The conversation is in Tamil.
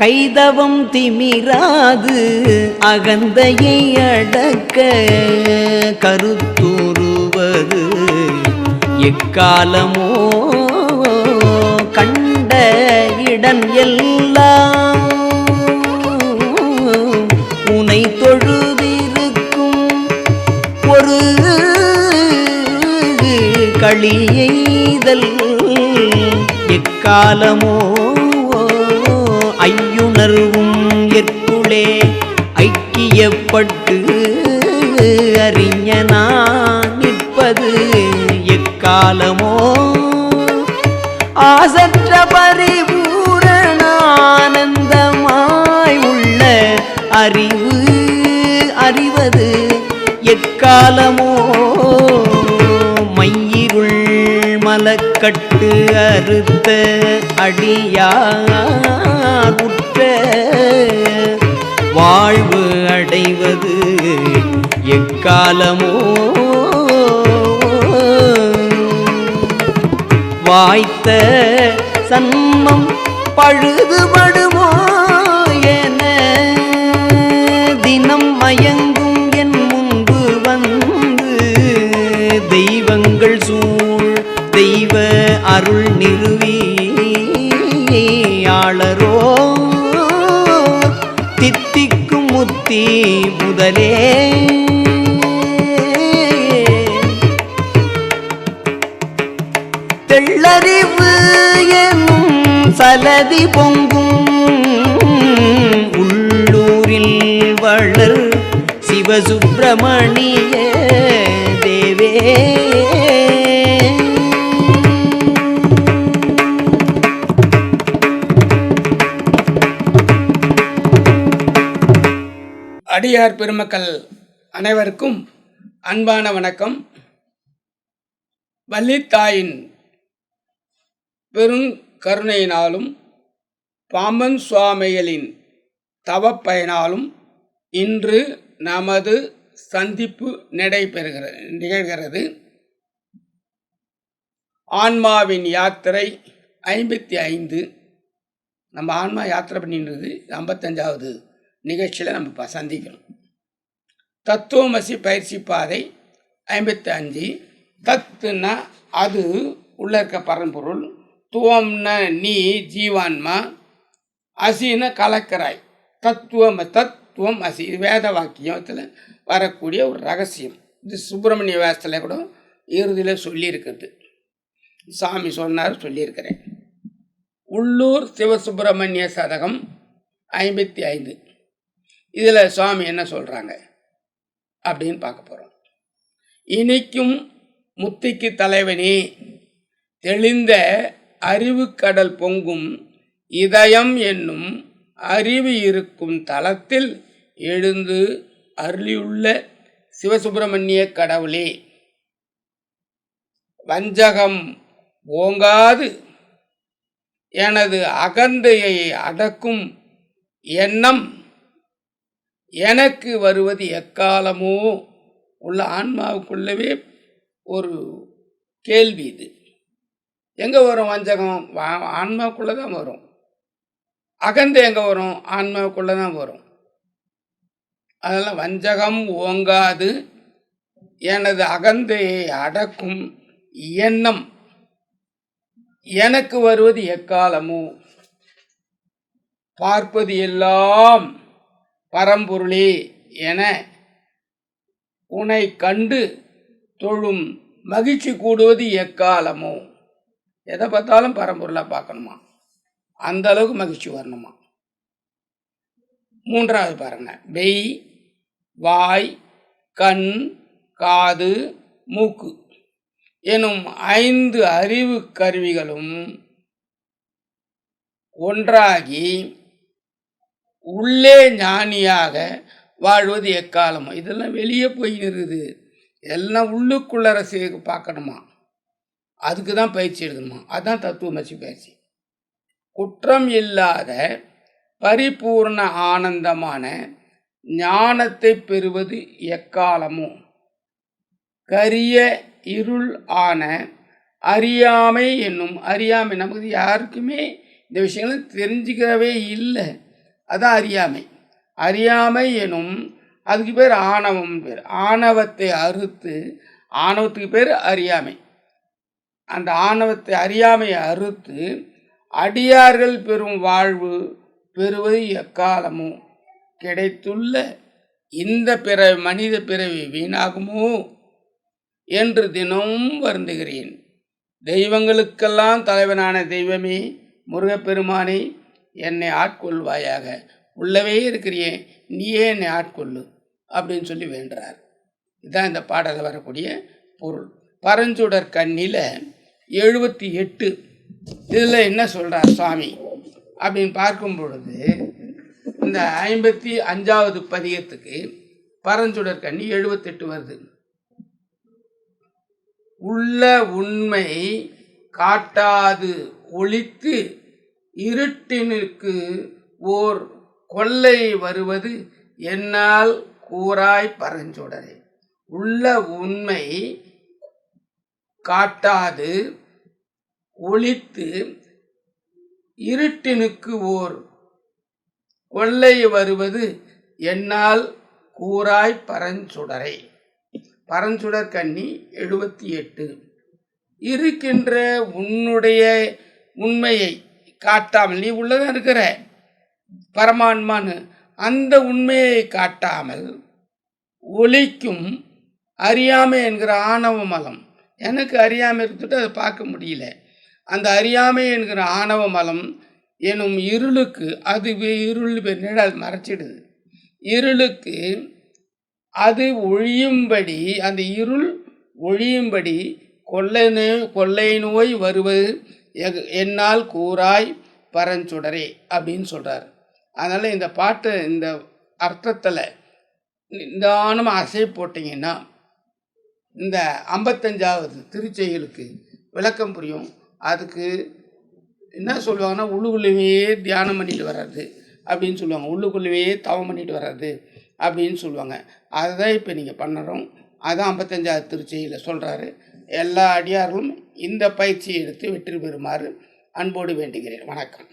கைதவம் திமிராது அகந்தையை அடக்க கருத்துருவது எக்காலமோ கண்ட இடன் எல்லாம் உனை தொழுதிருக்கும் ஒரு களியெய்தல் எக்காலமோ ஐயுணர்வும் எற்குளே ஐக்கியப்பட்டு அறிஞனா நிற்பது எக்காலமோ ஆசற்ற பரிபூரணானந்தமாய் உள்ள அறிவு அறிவது எக்காலமோ மையிருள் மலக்கட்டு அறுத்த அடியார் உற்ற வாழ்வு அடைவது எக்காலமோ வாய்த்த சன்மம் பழுதுபடுமோ என தினம் மயங்கும் என் முன்பு வந்து தெய்வங்கள் சூழ் தெய்வ அருள் நிறுவியாளரோ தித்திக்கும் முத்தி முதலே தெள்ளறிவு எனும் சலதி பொங்கும் உள்ளூரில் வளர் சிவசுப்பிரமணிய தேவே அடியார் பெருமக்கள் அனைவருக்கும் அன்பான வணக்கம். வள்ளித்தாயின் பெருங்கருணையினாலும் பாம்பன் சுவாமிகளின் தவப்பயனாலும் இன்று நமது சந்திப்பு நிகழ்கிறது. ஆன்மாவின் யாத்திரை 55. நம்ம ஆன்மா யாத்திரை பண்ணின்றது 55வது நிகழ்ச்சியில் நம்ம சந்திக்கிறோம். தத்துவமசி பயிற்சி பாதை 55. தத்துனா அது உள்ள இருக்க பரம்பொருள், துவம்னா நீ ஜீவான்மா, அசின கலக்கராய். தத்துவம் அசி, இது வேத வாக்கியத்தில் வரக்கூடிய ஒரு ரகசியம். இது சுப்பிரமணிய வேசத்தில் கூட இறுதியில் சொல்லியிருக்கிறது. சாமி சொன்னார், சொல்லியிருக்கிறேன். உள்ளூர் சிவசுப்பிரமணிய சதகம் 55. இதில் சுவாமி என்ன சொல்கிறாங்க அப்படின்னு பார்க்க போகிறோம். இனிக்கும் முத்திக்கு தலைவனே, தெளிந்த அறிவு கடல் பொங்கும் இதயம் என்னும் அறிவு இருக்கும் தலத்தில் எழுந்து அருளியுள்ள சிவசுப்பிரமணிய கடவுளே, வஞ்சகம் ஓங்காது எனது அகந்தையை அடக்கும் எண்ணம் எனக்கு வருவது எக்காலமோ. உள்ள ஆன்மாவுக்குள்ளவே ஒரு கேள்வி. இது எங்கே வரும்? வஞ்சகம் ஆன்மாவுக்குள்ளே தான் வரும். அகந்தை எங்கே வரும்? ஆன்மாவுக்குள்ளே தான் வரும். அதெல்லாம் வஞ்சகம் ஓங்காது எனது அகந்தையை அடக்கும் எண்ணம் எனக்கு வருவது எக்காலமோ. பார்ப்பது எல்லாம் பரம்பொருளே என உன்னை கண்டு தொழும் மகிழ்ச்சி கூடுவது எக்காலமோ. எதை பார்த்தாலும் பரம்பொருளாக பார்க்கணுமா, அந்த அளவுக்கு மகிழ்ச்சி வரணுமா. 3வது பாருங்க, மெய், வாய், கண், காது, மூக்கு எனும் 5 அறிவு கருவிகளும் ஒன்றாகி உள்ளே ஞானியாக வாழ்வது எக்காலமோ. இதெல்லாம் வெளியே போய் இருக்குது, எல்லாம் உள்ளுக்குள்ளர பார்க்கணுமா, அதுக்கு தான் பயிற்சி எடுக்கணுமா. அதுதான் தத்துவமசி பயிற்சி. குற்றம் இல்லாத பரிபூர்ண ஆனந்தமான ஞானத்தை பெறுவது எக்காலமோ. கரிய இருள் ஆன அறியாமை என்னும் அறியாமை, நமக்கு யாருக்குமே இந்த விஷயங்களும் தெரிஞ்சுக்கிறவே இல்லை. அதான் அறியாமை. அறியாமை எனும் அதுக்கு பேர் ஆணவம் பேர். ஆணவத்தை அறுத்து, ஆணவத்துக்கு பேர் அறியாமை. அந்த ஆணவத்தை அறியாமையை அறுத்து அடியார்கள் பெறும் வாழ்வு பெறுவது எக்காலமோ கிடைத்துள்ள இந்த மனித பிறவி வீணாகுமோ என்று தினமும் வருந்துகிறேன். தெய்வங்களுக்கெல்லாம் தலைவனான தெய்வமே, முருகப்பெருமானை என்னை ஆட்கொள்வாயாக, உள்ளவே இருக்கிறியே நீயே என்னை ஆட்கொள்ளு அப்படின்னு சொல்லி வேண்டுறார். இதுதான் இந்த பாடலில் வரக்கூடிய பொருள். பரஞ்சுடர் கண்ணில் 78 இதில் என்ன சொல்கிறார் சுவாமி அப்படின்னு பார்க்கும் பொழுது, இந்த 55வது பதிகத்துக்கு பரஞ்சுடர் கண்ணி 78 வருது. உள்ள உண்மை காட்டாது ஒளித்து இருட்டினுக்கு ஓர் கொள்ளை வருவது என்னால் கூறாய் பரஞ்சுடரே. உள்ள உண்மை காட்டாது ஒளித்து இருட்டினுக்கு ஓர் கொள்ளை வருவது என்னால் கூறாய் பரஞ்சுடரை. பரஞ்சுடர் கண்ணி 78. இருக்கின்ற உன்னுடைய உண்மையை காட்டாமல், நீ உள்ளதான் இருக்கிற பரமான்மான்னு அந்த உண்மையை காட்டாமல் ஒளிக்கும் அறியாமை என்கிற ஆணவ மலம். எனக்கு அறியாமை இருந்துட்டு அதை பார்க்க முடியல. அந்த அறியாமை என்கிற ஆணவ மலம் எனும் இருளுக்கு, அது இருள் நிழல் மறைச்சிடுது. இருளுக்கு அது ஒழியும்படி, அந்த இருள் ஒழியும்படி கொள்ளை நோய் வருவது என்னால் கூறாய் பரஞ்சுடரே அப்படின்னு சொல்கிறார். அதனால் இந்த பாட்டு இந்த அர்த்தத்தில் நிதானமாக அசை போட்டிங்கன்னா இந்த 55வது திருச்செயலுக்கு விளக்கம் புரியும். அதுக்கு என்ன சொல்லுவாங்கன்னா, உள்ளுக்குள்ளேயே தியானம் பண்ணிட்டு வர்றது அப்படின்னு சொல்லுவாங்க, உள்ளுக்குள்ளேயே தவம் பண்ணிட்டு வர்றது அப்படின்னு சொல்லுவாங்க. அதுதான் இப்போ நீங்கள் பண்ணுறோம். அதான் 55வது திருச்செயலில் சொல்கிறாரு. எல்லா அடியார்களும் இந்த பயிற்சியை எடுத்து வெற்றி பெறுமாறு அன்போடு வேண்டுகிறேன். வணக்கம்.